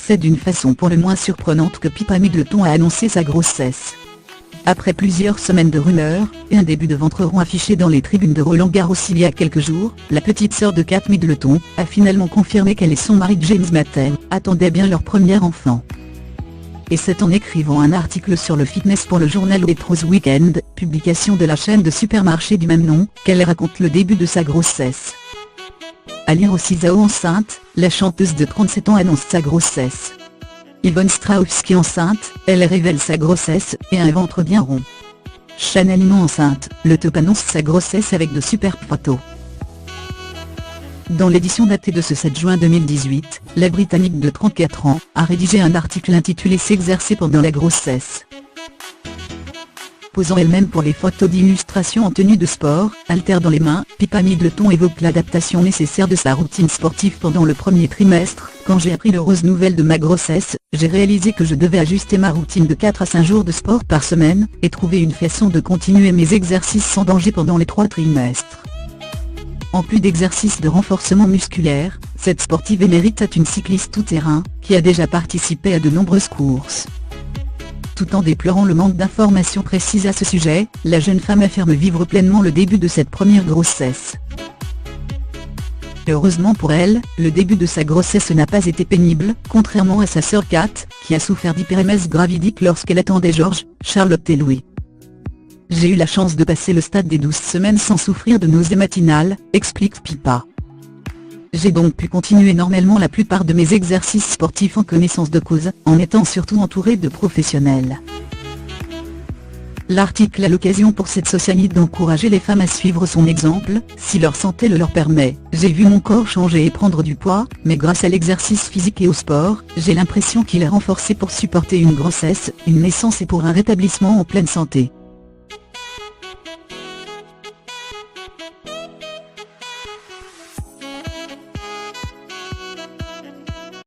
C'est d'une façon pour le moins surprenante que Pippa Middleton a annoncé sa grossesse. Après plusieurs semaines de rumeurs, et un début de ventre rond affiché dans les tribunes de Roland-Garros il y a quelques jours, la petite sœur de Kate Middleton a finalement confirmé qu'elle et son mari James Matten attendaient bien leur premier enfant. Et c'est en écrivant un article sur le fitness pour le journal Waitrose Weekend, publication de la chaîne de supermarché du même nom, qu'elle raconte le début de sa grossesse. À lire aussi Zao enceinte, la chanteuse de 37 ans annonce sa grossesse. Yvonne Strahovski enceinte, elle révèle sa grossesse, et un ventre bien rond. Chanel Iman enceinte, le top annonce sa grossesse avec de superbes photos. Dans l'édition datée de ce 7 juin 2018, la Britannique de 34 ans a rédigé un article intitulé « S'exercer pendant la grossesse ». Posant elle-même pour les photos d'illustration en tenue de sport, haltères dans les mains, Pippa Middleton évoque l'adaptation nécessaire de sa routine sportive pendant le premier trimestre. Quand j'ai appris l'heureuse nouvelle de ma grossesse, j'ai réalisé que je devais ajuster ma routine de 4 à 5 jours de sport par semaine, et trouver une façon de continuer mes exercices sans danger pendant les 3 trimestres. En plus d'exercices de renforcement musculaire, cette sportive émérite est une cycliste tout-terrain, qui a déjà participé à de nombreuses courses. Tout en déplorant le manque d'informations précises à ce sujet, la jeune femme affirme vivre pleinement le début de cette première grossesse. Heureusement pour elle, le début de sa grossesse n'a pas été pénible, contrairement à sa sœur Kate, qui a souffert d'hyperémèse gravidique lorsqu'elle attendait George, Charlotte et Louis. J'ai eu la chance de passer le stade des 12 semaines sans souffrir de nausées matinales, explique Pippa. J'ai donc pu continuer normalement la plupart de mes exercices sportifs en connaissance de cause, en étant surtout entourée de professionnels. L'article a l'occasion pour cette socialite d'encourager les femmes à suivre son exemple, si leur santé le leur permet. J'ai vu mon corps changer et prendre du poids, mais grâce à l'exercice physique et au sport, j'ai l'impression qu'il est renforcé pour supporter une grossesse, une naissance et pour un rétablissement en pleine santé.